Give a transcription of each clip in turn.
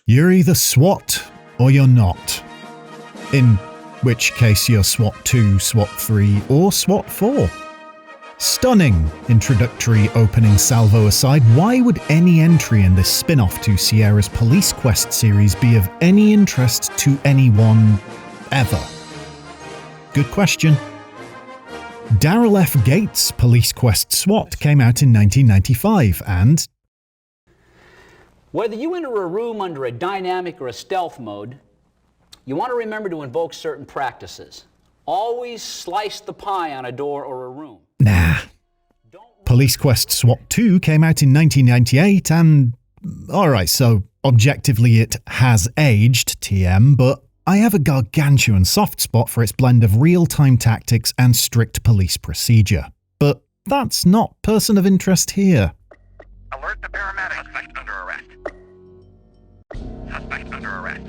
You're either SWAT or you're not. In which case you're SWAT 2, SWAT 3, or SWAT 4. Stunning introductory opening salvo aside, why would any entry in this spin-off to Sierra's Police Quest series be of any interest to anyone ever? Good question. Darrell F. Gates' Police Quest SWAT came out in 1995 and... Whether you enter a room under a dynamic or a stealth mode, you want to remember to invoke certain practices. Always slice the pie on a door or a room. Nah. Police Quest SWAT 2 came out in 1998 and... Alright, so objectively it has aged, TM, but I have a gargantuan soft spot for its blend of real-time tactics and strict police procedure. But that's not person of interest here. Alert the paramedics. Suspect under arrest. Suspect under arrest.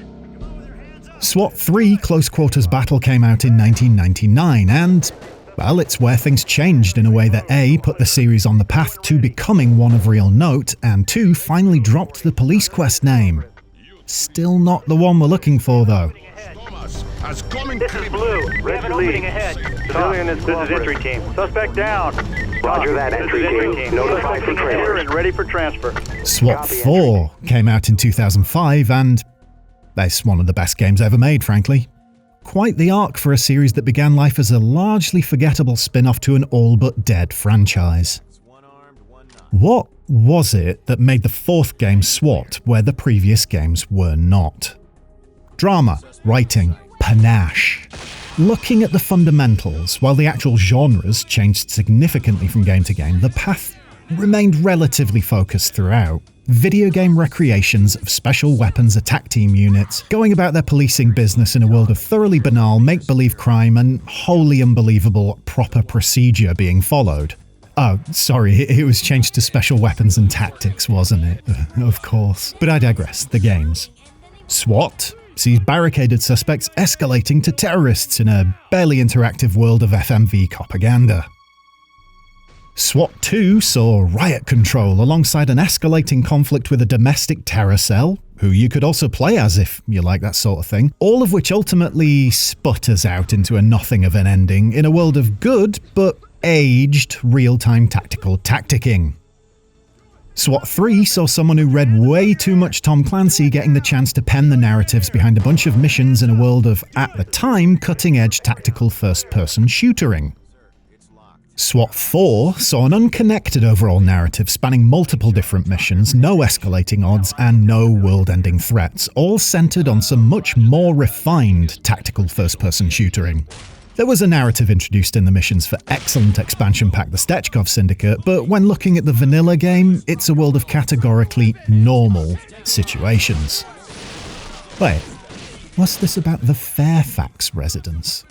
SWAT 3 Close Quarters Battle came out in 1999 and, well, it's where things changed in a way that A, put the series on the path to becoming one of real note, and 2, finally dropped the Police Quest name. Still not the one we're looking for, though. This is Blue. We have an opening ahead. Civilian, this is entry team. Suspect down. Roger that, entry team. Notify for trailers. And ready for transfer. SWAT 4 came out in 2005 and... it's one of the best games ever made, frankly. Quite the arc for a series that began life as a largely forgettable spin-off to an all-but-dead franchise. What was it that made the fourth game SWAT where the previous games were not? Drama, writing, panache. Looking at the fundamentals, while the actual genres changed significantly from game to game, the path remained relatively focused throughout. Video game recreations of special weapons attack team units, going about their policing business in a world of thoroughly banal make-believe crime and wholly unbelievable proper procedure being followed. Oh, sorry, it was changed to special weapons and tactics, wasn't it? Of course. But I digress, the games. SWAT sees barricaded suspects escalating to terrorists in a barely interactive world of FMV propaganda. SWAT 2 saw riot control alongside an escalating conflict with a domestic terror cell, who you could also play as if you like that sort of thing, all of which ultimately sputters out into a nothing of an ending in a world of good but aged real-time tactical tacticking. SWAT 3 saw someone who read way too much Tom Clancy getting the chance to pen the narratives behind a bunch of missions in a world of, at the time, cutting-edge tactical first-person shootering. SWAT 4 saw an unconnected overall narrative spanning multiple different missions, no escalating odds, and no world-ending threats, all centered on some much more refined tactical first-person shootering. There was a narrative introduced in the missions for excellent expansion pack The Stechkov Syndicate, but when looking at the vanilla game, it's a world of categorically normal situations. Wait, what's this about the FAIRFAX residence?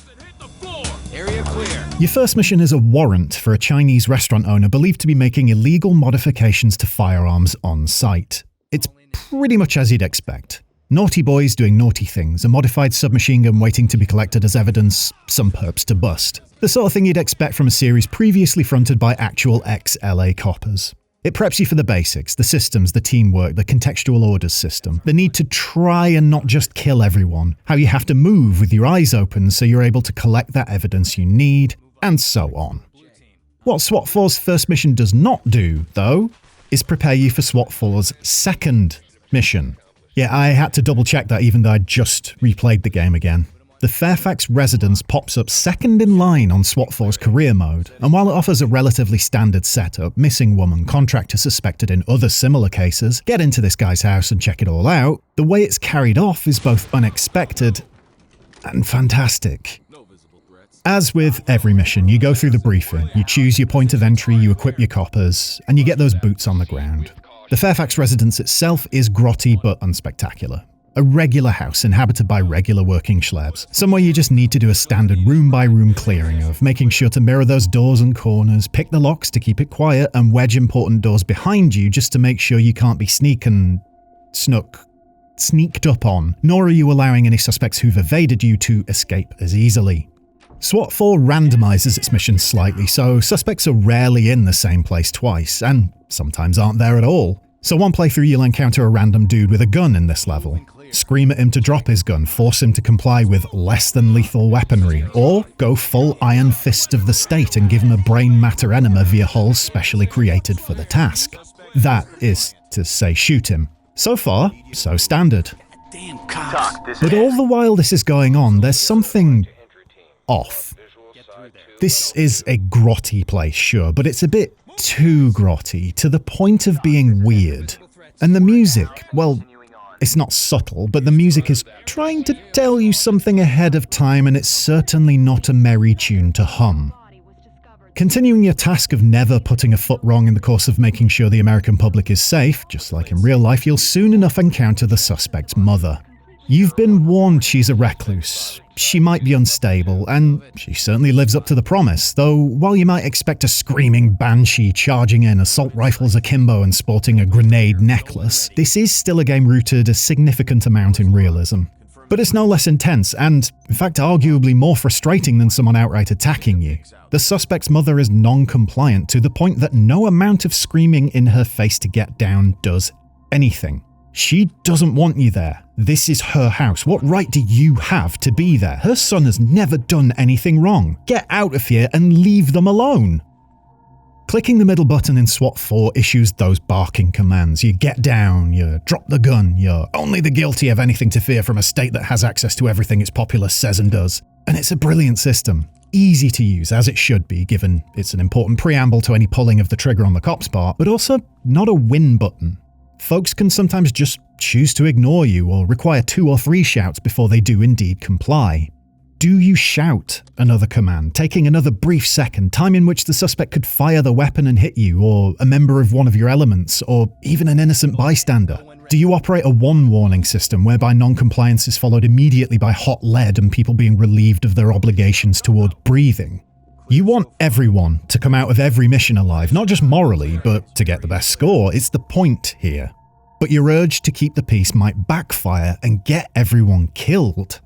Area clear. Your first mission is a warrant for a Chinese restaurant owner believed to be making illegal modifications to firearms on site. It's pretty much as you'd expect. Naughty boys doing naughty things, a modified submachine gun waiting to be collected as evidence, some perps to bust. The sort of thing you'd expect from a series previously fronted by actual ex-LA coppers. It preps you for the basics, the systems, the teamwork, the contextual orders system, the need to try and not just kill everyone, how you have to move with your eyes open so you're able to collect that evidence you need, and so on. What SWAT 4's first mission does not do, though, is prepare you for SWAT 4's second mission. Yeah, I had to double check that even though I'd just replayed the game again. The FAIRFAX residence pops up second in line on SWAT 4's career mode, and while it offers a relatively standard setup, missing woman, contractor suspected in other similar cases, get into this guy's house and check it all out, the way it's carried off is both unexpected and fantastic. As with every mission, you go through the briefing, you choose your point of entry, you equip your coppers, and you get those boots on the ground. The FAIRFAX residence itself is grotty but unspectacular. A regular house inhabited by regular working schlebs. Somewhere you just need to do a standard room-by-room clearing of, making sure to mirror those doors and corners, pick the locks to keep it quiet, and wedge important doors behind you just to make sure you can't be sneaked up on, nor are you allowing any suspects who've evaded you to escape as easily. SWAT 4 randomizes its missions slightly, so suspects are rarely in the same place twice, and sometimes aren't there at all. So one playthrough you'll encounter a random dude with a gun in this level. Scream at him to drop his gun, force him to comply with less than lethal weaponry, or go full Iron Fist of the State and give him a brain matter enema via holes specially created for the task. That is to say, shoot him. So far, so standard. Damn cops. But all the while this is going on, there's something off. This is a grotty place, sure, but it's a bit too grotty, to the point of being weird. And the music, well, it's not subtle, but the music is trying to tell you something ahead of time, and it's certainly not a merry tune to hum. Continuing your task of never putting a foot wrong in the course of making sure the American public is safe, just like in real life, you'll soon enough encounter the suspect's mother. You've been warned she's a recluse. She might be unstable, and she certainly lives up to the promise, though while you might expect a screaming banshee charging in, assault rifles akimbo and sporting a grenade necklace, this is still a game rooted a significant amount in realism. But it's no less intense, and in fact arguably more frustrating than someone outright attacking you. The suspect's mother is non-compliant to the point that no amount of screaming in her face to get down does anything. She doesn't want you there. This is her house. What right do you have to be there? Her son has never done anything wrong. Get out of here and leave them alone. Clicking the middle button in SWAT 4 issues those barking commands. You get down, you drop the gun, you're only the guilty have anything to fear from a state that has access to everything its populace says and does. And it's a brilliant system. Easy to use, as it should be, given it's an important preamble to any pulling of the trigger on the cop's part, but also not a win button. Folks can sometimes just choose to ignore you or require 2 or 3 shouts before they do indeed comply. Do you shout another command, taking another brief second, time in which the suspect could fire the weapon and hit you, or a member of one of your elements, or even an innocent bystander? Do you operate a 1 warning system whereby non-compliance is followed immediately by hot lead and people being relieved of their obligations toward breathing? You want everyone to come out of every mission alive, not just morally, but to get the best score. It's the point here. But your urge to keep the peace might backfire and get everyone killed.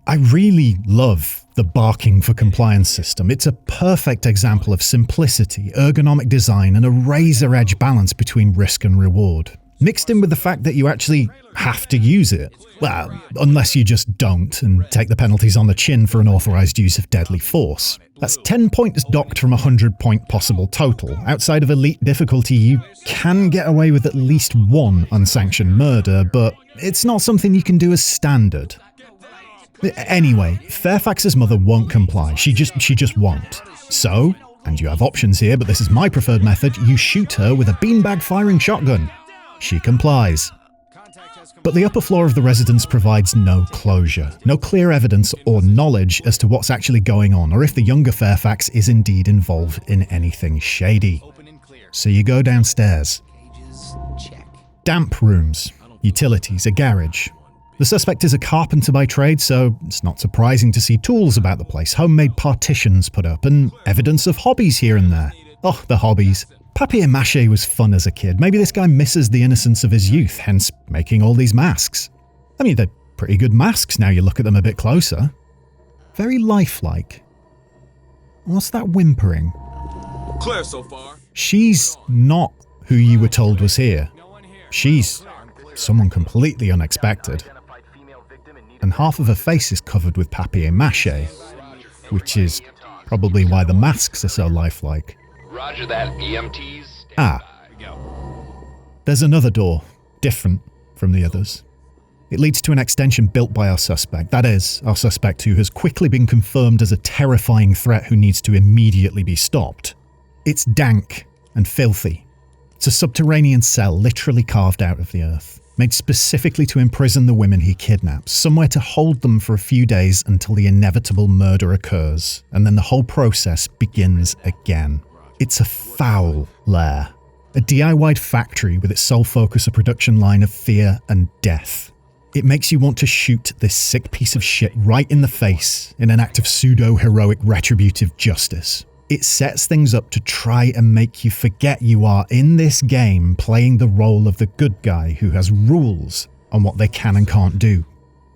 I really love the barking for compliance system. It's a perfect example of simplicity, ergonomic design, and a razor-edge balance between risk and reward. Mixed in with the fact that you actually have to use it. Well, unless you just don't and take the penalties on the chin for unauthorized use of deadly force. That's 10 points docked from a 100-point possible total. Outside of elite difficulty, you can get away with at least 1 unsanctioned murder, but it's not something you can do as standard. Anyway, Fairfax's mother won't comply. She just won't. So, and you have options here, but this is my preferred method, you shoot her with a beanbag firing shotgun. She complies. But the upper floor of the residence provides no closure, no clear evidence or knowledge as to what's actually going on, or if the younger Fairfax is indeed involved in anything shady. So you go downstairs. Damp rooms, utilities, a garage. The suspect is a carpenter by trade, so it's not surprising to see tools about the place, homemade partitions put up, and evidence of hobbies here and there. Oh, the hobbies. Papier-mâché was fun as a kid. Maybe this guy misses the innocence of his youth, hence making all these masks. I mean, they're pretty good masks now you look at them a bit closer. Very lifelike. What's that whimpering? Clear so far. She's not who you were told was here. She's someone completely unexpected. And half of her face is covered with papier-mâché, which is probably why the masks are so lifelike. Roger that, EMTs. There's another door, different from the others. It leads to an extension built by our suspect. That is, our suspect who has quickly been confirmed as a terrifying threat who needs to immediately be stopped. It's dank and filthy. It's a subterranean cell literally carved out of the earth, made specifically to imprison the women he kidnaps, somewhere to hold them for a few days until the inevitable murder occurs, and then the whole process begins again. It's a foul lair, a DIY'd factory with its sole focus a production line of fear and death. It makes you want to shoot this sick piece of shit right in the face in an act of pseudo-heroic retributive justice. It sets things up to try and make you forget you are in this game playing the role of the good guy who has rules on what they can and can't do.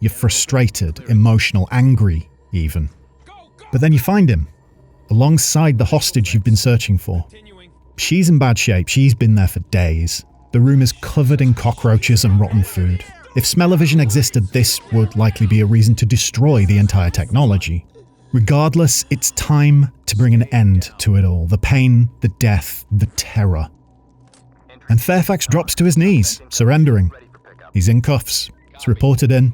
You're frustrated, emotional, angry even. But then you find him, alongside the hostage you've been searching for. She's in bad shape, she's been there for days. The room is covered in cockroaches and rotten food. If smell-o-vision existed, this would likely be a reason to destroy the entire technology. Regardless, it's time to bring an end to it all. The pain, the death, the terror. And FAIRFAX drops to his knees, surrendering. He's in cuffs. It's reported in.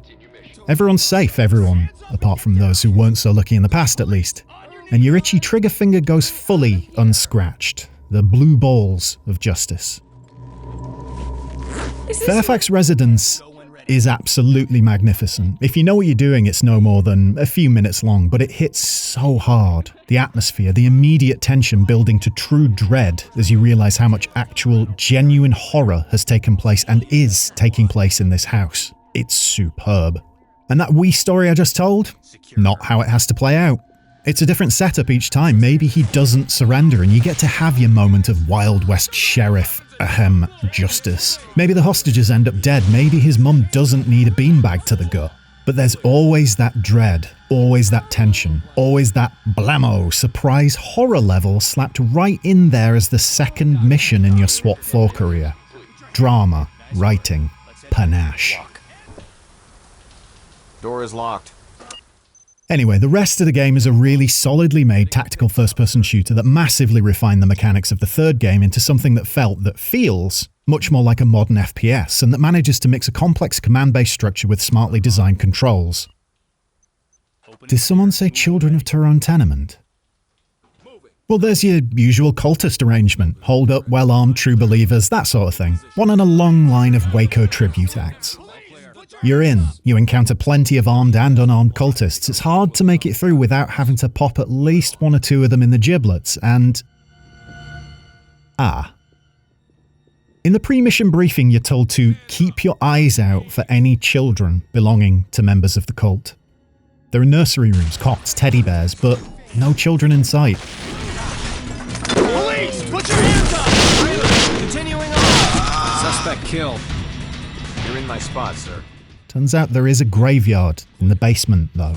Everyone's safe, everyone, apart from those who weren't so lucky in the past at least. And your itchy trigger finger goes fully unscratched. The blue balls of justice. FAIRFAX residence is absolutely magnificent. If you know what you're doing, it's no more than a few minutes long, but it hits so hard. The atmosphere, the immediate tension building to true dread as you realize how much actual, genuine horror has taken place and is taking place in this house. It's superb. And that wee story I just told? Not how it has to play out. It's a different setup each time. Maybe he doesn't surrender and you get to have your moment of Wild West Sheriff, justice. Maybe the hostages end up dead. Maybe his mum doesn't need a beanbag to the gut. But there's always that dread, always that tension, always that blammo, surprise horror level slapped right in there as the second mission in your SWAT 4 career. Drama, writing, panache. Door is locked. Anyway, the rest of the game is a really solidly made tactical first-person shooter that massively refined the mechanics of the third game into something that feels much more like a modern FPS, and that manages to mix a complex command-based structure with smartly designed controls. Did someone say Children of Tyrone Tenement? Well, there's your usual cultist arrangement. Hold up, well-armed, true believers, that sort of thing. One in a long line of Waco tribute acts. You're in. You encounter plenty of armed and unarmed cultists. It's hard to make it through without having to pop at least one or two of them in the giblets, and... In the pre-mission briefing, you're told to keep your eyes out for any children belonging to members of the cult. There are nursery rooms, cots, teddy bears, but no children in sight. Police! Put your hands up! Continuing on! Suspect killed. You're in my spot, sir. Turns out there is a graveyard in the basement, though.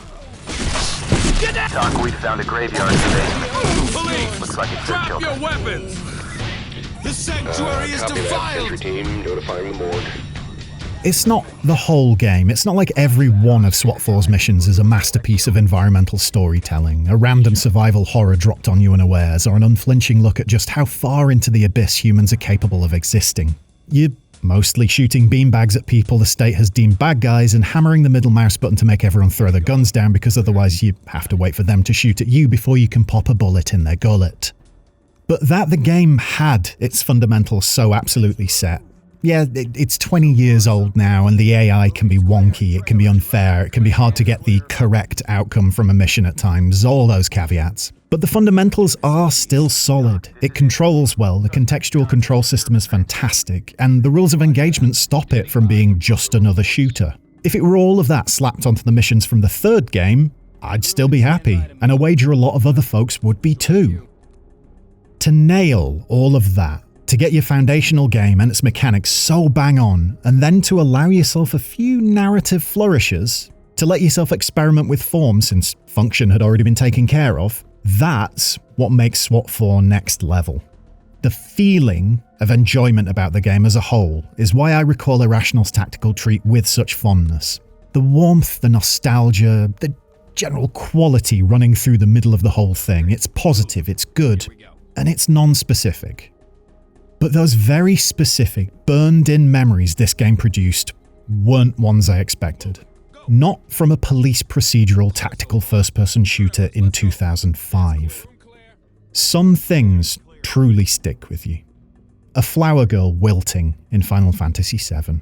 Doc, we found a graveyard in the basement. Police! Looks like it's their Drop children. your weapons! The sanctuary is defiled! Team notifying the morgue. It's not the whole game. It's not like every one of SWAT 4's missions is a masterpiece of environmental storytelling, a random survival horror dropped on you unawares, or an unflinching look at just how far into the abyss humans are capable of existing. You're mostly shooting beanbags at people the state has deemed bad guys and hammering the middle mouse button to make everyone throw their guns down, because otherwise you have to wait for them to shoot at you before you can pop a bullet in their gullet. But that the game had its fundamentals so absolutely set. Yeah, it's 20 years old now, and the AI can be wonky, it can be unfair, it can be hard to get the correct outcome from a mission at times, all those caveats. But the fundamentals are still solid. It controls well, the contextual control system is fantastic, and the rules of engagement stop it from being just another shooter. If it were all of that slapped onto the missions from the third game, I'd still be happy, and I wager a lot of other folks would be too. To nail all of that, to get your foundational game and its mechanics so bang on, and then to allow yourself a few narrative flourishes, to let yourself experiment with form since function had already been taken care of, that's what makes SWAT 4 next level. The feeling of enjoyment about the game as a whole is why I recall Irrational's tactical treat with such fondness. The warmth, the nostalgia, the general quality running through the middle of the whole thing. It's positive, it's good, and it's non-specific. But those very specific, burned-in memories this game produced weren't ones I expected. Not from a police procedural tactical first-person shooter in 2005. Some things truly stick with you. A flower girl wilting in Final Fantasy VII.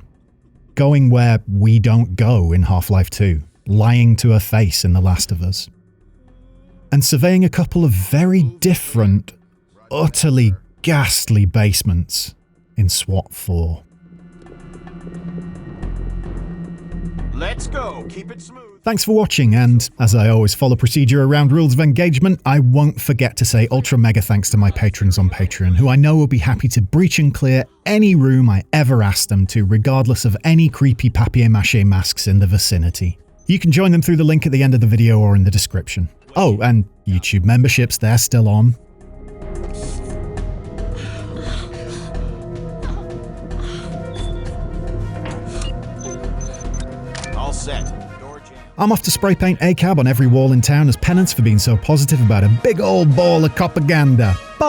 Going where we don't go in Half-Life 2. Lying to her face in The Last of Us. And surveying a couple of very different, utterly ghastly basements in SWAT 4. Let's go. Keep it smooth. Thanks for watching, and as I always follow procedure around rules of engagement, I won't forget to say ultra mega thanks to my patrons on Patreon, who I know will be happy to breach and clear any room I ever ask them to, regardless of any creepy papier-mâché masks in the vicinity. You can join them through the link at the end of the video or in the description. Oh, and YouTube memberships, they're still on. set. I'm off to spray paint ACAB on every wall in town as penance for being so positive about a big old ball of propaganda. Bye!